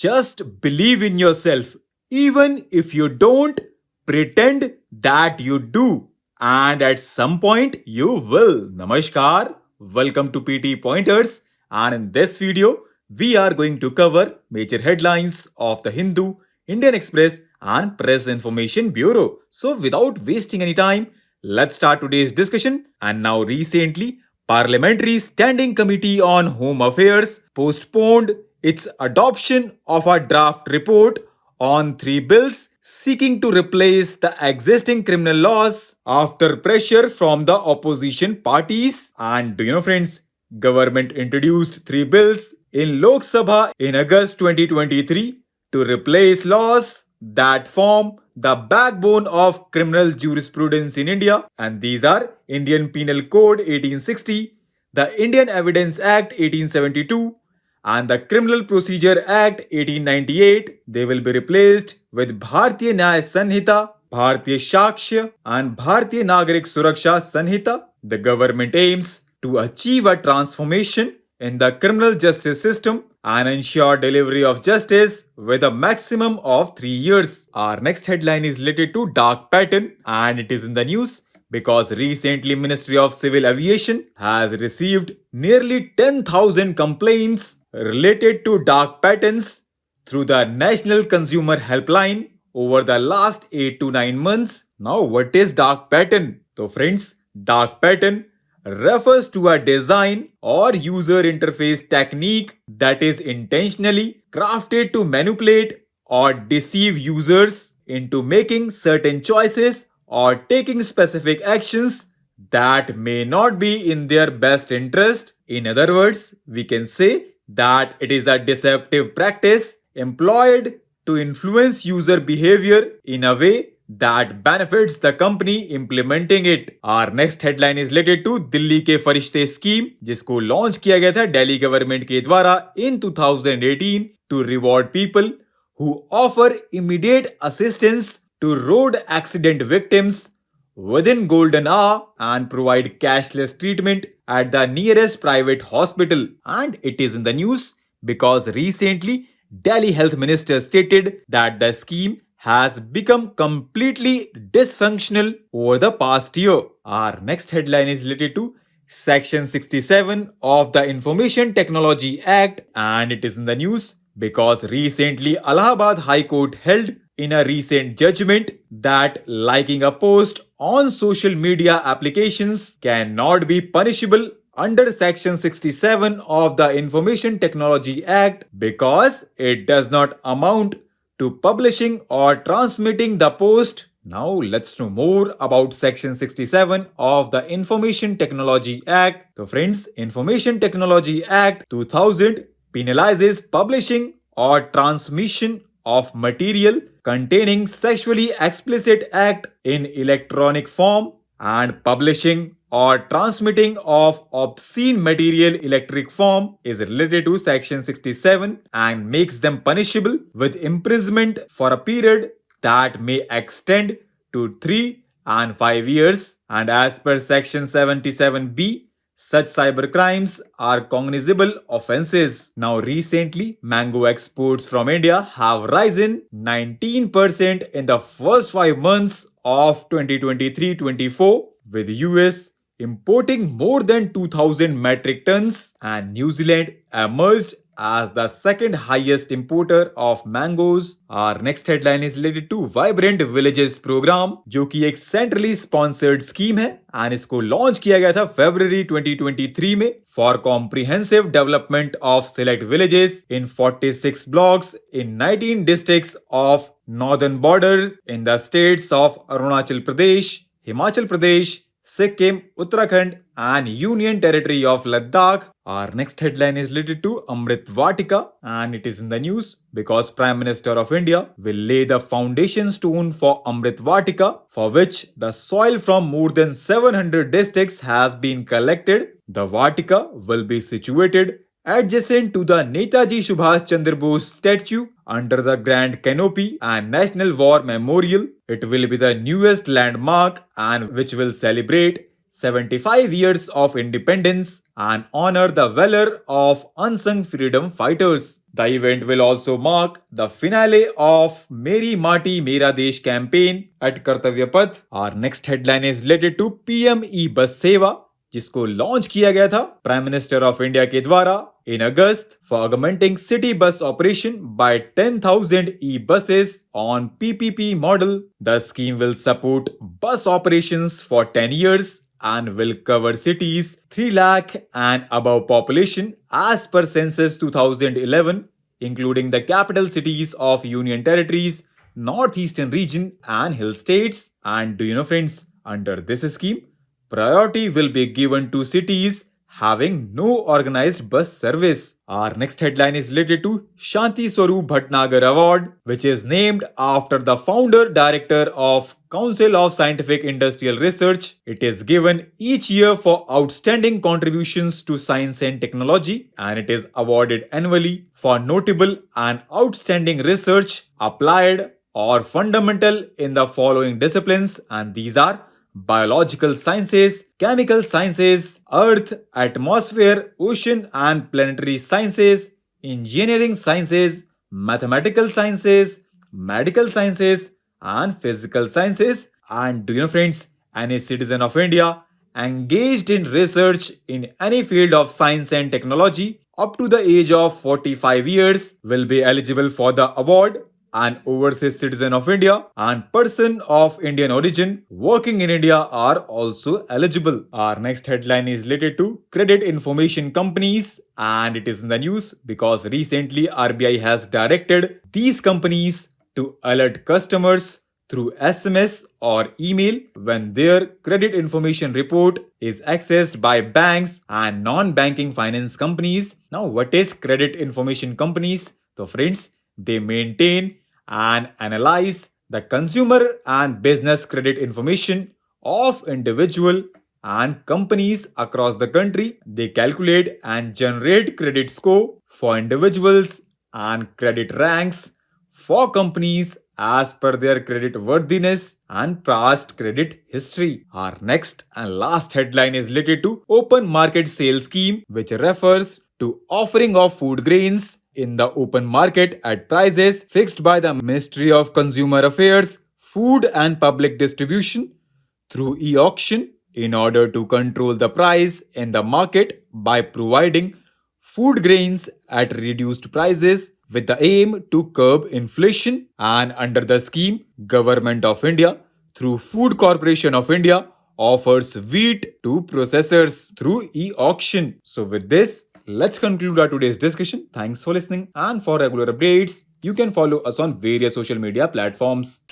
Just believe in yourself. Even if you don't, pretend that you do. And at some point, you will. Namaskar. Welcome to PT Pointers. And in this video, we are going to cover major headlines of the Hindu, Indian Express, and Press Information Bureau. So, without wasting any time, let's start today's discussion. And now, recently, Parliamentary Standing Committee on Home Affairs postponed its adoption of a draft report on 3 bills seeking to replace the existing criminal laws after pressure from the opposition parties. And do you know, friends, government introduced 3 bills in Lok Sabha in August 2023 to replace laws that form the backbone of criminal jurisprudence in India. And these are Indian Penal Code 1860, the Indian Evidence Act 1872, and the Criminal Procedure Act 1898. They will be replaced with Bharatiya Nyaya Sanhita, Bharatiya Shakshya, and Bharatiya Nagarik Suraksha Sanhita. The government aims to achieve a transformation in the criminal justice system and ensure delivery of justice with a maximum of 3 years. Our next headline is related to dark pattern, and it is in the news because recently Ministry of Civil Aviation has received nearly 10,000 complaints related to dark patterns through the National Consumer Helpline over the last 8 to 9 months. Now, what is dark pattern? So friends, dark pattern refers to a design or user interface technique that is intentionally crafted to manipulate or deceive users into making certain choices or taking specific actions that may not be in their best interest. In other words, we can say that it is a deceptive practice employed to influence user behavior in a way that benefits the company implementing it. Our next headline is related to Delhi के फरिश्ते scheme, जिसको launch किया गया था Delhi government के द्वारा in 2018 to reward people who offer immediate assistance to road accident victims within golden hour and provide cashless treatment at the nearest private hospital. And it is in the news because recently Delhi Health Minister stated that the scheme has become completely dysfunctional over the past year. Our next headline is related to Section 67 of the Information Technology Act, and it is in the news because recently Allahabad High Court held in a recent judgment that liking a post on social media applications cannot be punishable under Section 67 of the Information Technology Act because it does not amount to publishing or transmitting the post. Now let's know more about Section 67 of the Information Technology Act. So friends, Information Technology Act 2000 penalizes publishing or transmission of material containing sexually explicit act in electronic form and publishing or transmitting of obscene material electric form is related to Section 67 and makes them punishable with imprisonment for a period that may extend to 3 and 5 years. And as per Section 77B, such cybercrimes are cognizable offenses. Now recently, mango exports from India have risen 19% in the first 5 months of 2023-24, with US importing more than 2,000 metric tons, and New Zealand emerged as the second highest importer of mangoes. Our next headline is related to Vibrant Villages program, जो कि एक centrally sponsored scheme है and इसको launch किया गया था February 2023 में for comprehensive development of select villages in 46 blocks in 19 districts of northern borders in the states of Arunachal Pradesh, Himachal Pradesh, Sikkim, Uttarakhand, and Union Territory of Ladakh. Our next headline is related to Amrit Vatika, and it is in the news because Prime Minister of India will lay the foundation stone for Amrit Vatika, for which the soil from more than 700 districts has been collected. The Vatika will be situated adjacent to the Netaji Subhash Chandra Bose statue under the Grand Canopy and National War Memorial. It will be the newest landmark and which will celebrate 75 years of independence and honor the valor of unsung freedom fighters. The event will also mark the finale of Meri Mati Mera Desh campaign at Kartavya Path. Our next headline is related to PM-eBus Sewa, जिसको launch किया गया था prime minister of India के द्वारा in August for augmenting city bus operation by 10,000 e-buses on PPP model. The scheme will support bus operations for 10 years and will cover cities 3 lakh and above population as per census 2011, including the capital cities of union territories, northeastern region and hill states. And do you know friends, under this scheme, priority will be given to cities having no organized bus service. Our next headline is related to Shanti Swaroop Bhatnagar Award, which is named after the founder director of Council of Scientific Industrial Research. It is given each year for outstanding contributions to science and technology, and it is awarded annually for notable and outstanding research applied or fundamental in the following disciplines, and these are biological sciences, chemical sciences, earth, atmosphere, ocean and planetary sciences, engineering sciences, mathematical sciences, medical sciences and physical sciences. And do you know friends, any citizen of India engaged in research in any field of science and technology up to the age of 45 years will be eligible for the award. An overseas citizen of India and person of Indian origin working in India are also eligible. Our next headline is related to credit information companies, and it is in the news because recently RBI has directed these companies to alert customers through SMS or email when their credit information report is accessed by banks and non-banking finance companies. Now, what is credit information companies? So friends, they maintain and analyze the consumer and business credit information of individual and companies across the country. They calculate and generate credit score for individuals and credit ranks for companies as per their credit worthiness and past credit history. Our next and last headline is related to open market sale scheme, which refers to offering of food grains in the open market at prices fixed by the Ministry of Consumer Affairs, Food and Public Distribution through e-auction in order to control the price in the market by providing food grains at reduced prices with the aim to curb inflation. And under the scheme, Government of India through Food Corporation of India offers wheat to processors through e-auction. So with this, let's conclude our today's discussion. Thanks for listening, and for regular updates, you can follow us on various social media platforms.